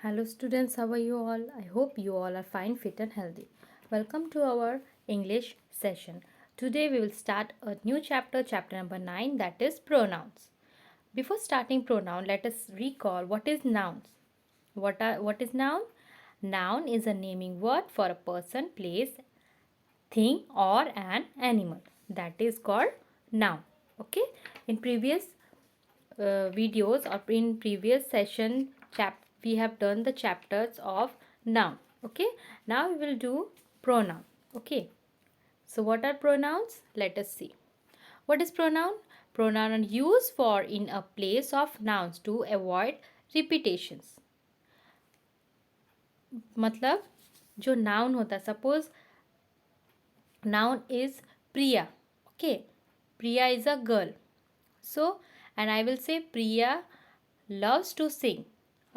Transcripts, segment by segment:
Hello students, how are you all? I hope you all are fine, fit and healthy. Welcome to our English session. Today we will start a new chapter, chapter number 9, that is pronouns. Before starting pronoun, let us recall what is nouns. What is noun? Noun is a naming word for a person, place, thing or an animal. That is called noun. Okay? In previous videos or in previous session we have done the chapters of noun. Okay, now we will do pronoun. Okay, so what are pronouns? Let us see. What is pronoun? Pronoun are used for in a place of nouns to avoid repetitions. मतलब जो noun होता है, suppose noun is Priya. Okay, Priya is a girl. So and I will say Priya loves to sing.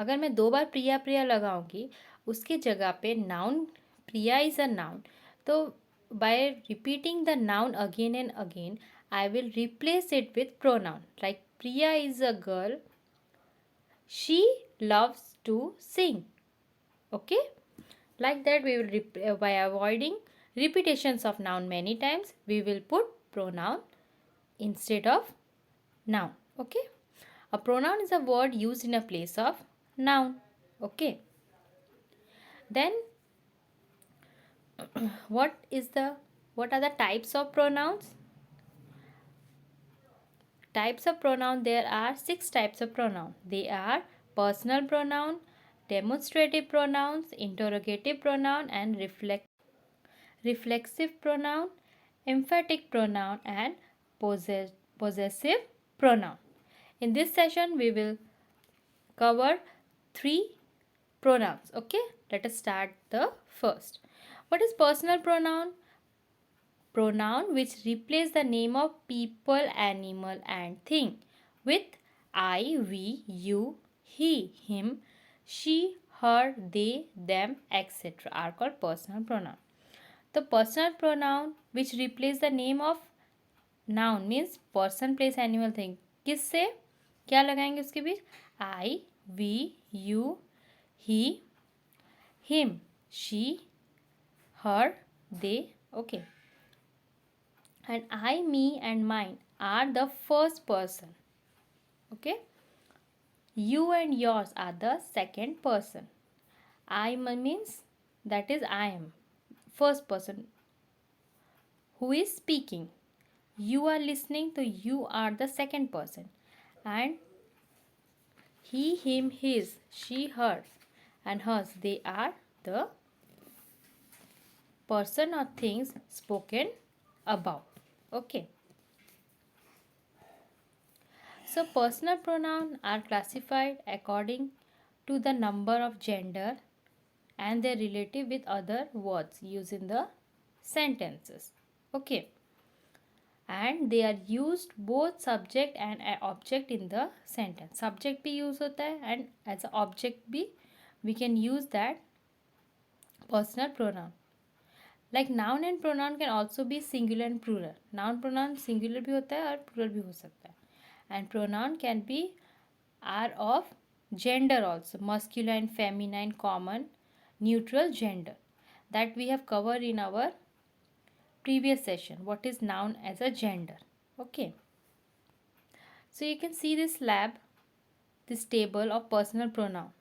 अगर मैं दो बार प्रिया प्रिया लगाऊंगी उसके जगह पे noun Priya is a noun, तो by repeating the noun again and again I will replace it with pronoun like Priya is a girl, she loves to sing. Okay, like that we will by avoiding repetitions of noun many times we will put pronoun instead of noun. Okay, a pronoun is a word used in a place of noun. Okay, then what are the types of pronouns? Types of pronoun, there are 6 types of pronoun. They are personal pronoun, demonstrative pronouns, interrogative pronoun and reflexive pronoun, emphatic pronoun and possessive pronoun. In this session we will cover 3 pronouns. Okay, let us start the first. What is personal pronoun? Pronoun which replace the name of people, animal and thing with I, we, you, he, him, she, her, they, them, etc. are called personal pronoun. The personal pronoun which replace the name of noun means person, place, animal, thing. किससे क्या लगाएंगे उसके बीच? I, we, you, he, him, she, her, they. Okay, and I, me and mine are the first person. Okay, you and yours are the second person. I means that is I am, first person who is speaking. You are listening, so you are the second person. And he, him, his, she, her and hers, they are the person or things spoken about. Okay, so personal pronouns are classified according to the number of gender and their relative with other words used in the sentences. Okay, and they are used both subject and object in the sentence. Subject भी use होता है and as a object भी we can use that personal pronoun. Like noun and pronoun can also be singular and plural. Noun pronoun singular भी होता है और plural भी हो सकता है. And pronoun can be are of gender also, masculine, feminine, common, neutral, gender, that we have covered in our previous session. What is noun as a gender? Okay, so you can see this this table of personal pronoun.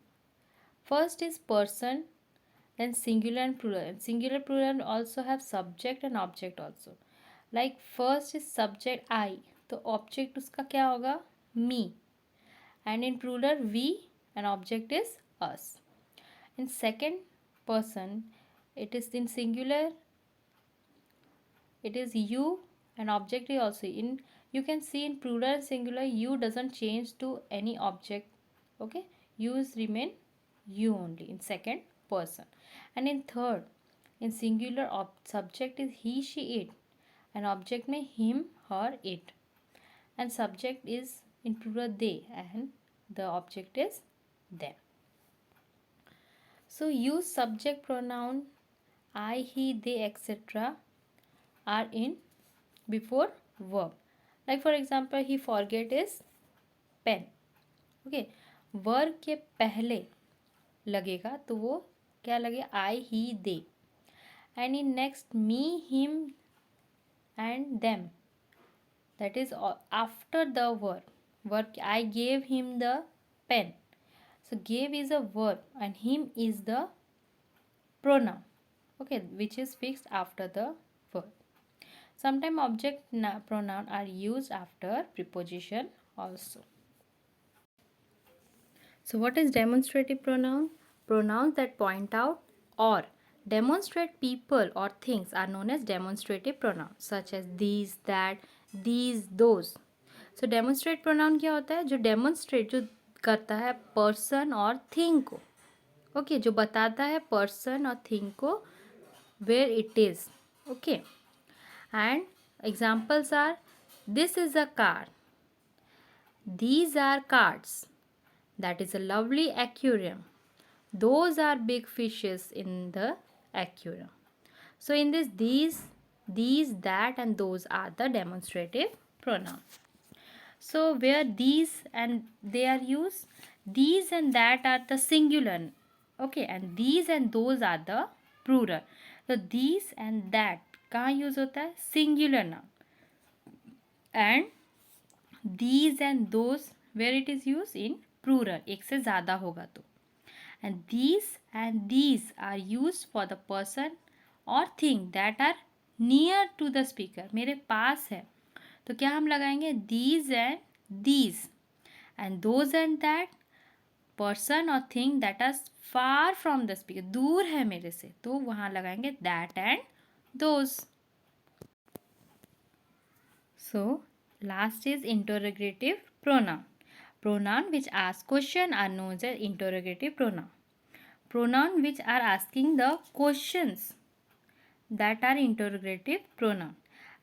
First is person, then singular and plural, and singular plural also have subject and object also. Like first is subject I, तो object उसका क्या होगा? Me. And in plural we, and object is us. In second person, it is in singular, it is you, and object is also in. You can see in plural and singular you doesn't change to any object. Okay, yous remain you only in second person. And in third, in singular, subject is he, she, it, and object में him, her, it, and subject is in plural they, and the object is them. So use subject pronoun I, he, they, etc. are in before verb. Like for example, he forget his pen. Okay, verb के पहले लगेगा तो वो क्या लगेगा, I he they. And in next me him and them, that is after the verb I gave him the pen. So gave is a verb and him is the pronoun, okay, which is fixed after the verb. Sometimes object pronoun are used after preposition also. So what is demonstrative pronoun? Pronouns that point out or demonstrate people or things are known as demonstrative pronouns, such as these, that, these, those. So demonstrate pronoun क्या होता है? जो demonstrate जो करता है person और thing को, okay, जो बताता है person और thing को where it is, okay. And examples are, this is a car, these are cards, that is a lovely aquarium, those are big fishes in the aquarium. So in this, these, that and those are the demonstrative pronouns. So where these and they are used, these and that are the singular, okay, and these and those are the plural. So these and that कहाँ use होता है, singular noun. And these and those where it is used in plural, एक से ज़्यादा होगा तो. And these are used for the person or thing that are near to the speaker. मेरे पास है तो क्या हम लगाएंगे, these and these. And those and that, person or thing that are far from the speaker, दूर है मेरे से, तो वहाँ लगाएंगे that and those. So last is interrogative pronoun. Pronoun which ask question are known as interrogative pronoun. Pronoun which are asking the questions, that are interrogative pronoun.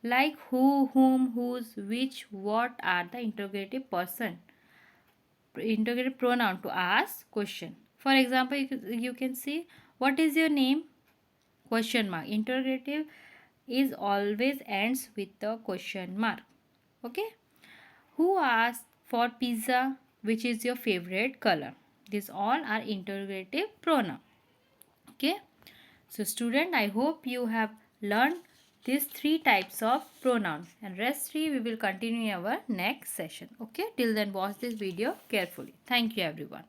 Like who, whom, whose, which, what are the interrogative person, interrogative pronoun to ask question. For example, you can see, what is your name? Question mark. Interrogative is always ends with the question mark. Okay. Who asked for pizza? Which is your favorite color? These all are interrogative pronoun. Okay. So student, I hope you have learned these 3 types of pronoun, and rest 3 we will continue in our next session. Okay. Till then watch this video carefully. Thank you everyone.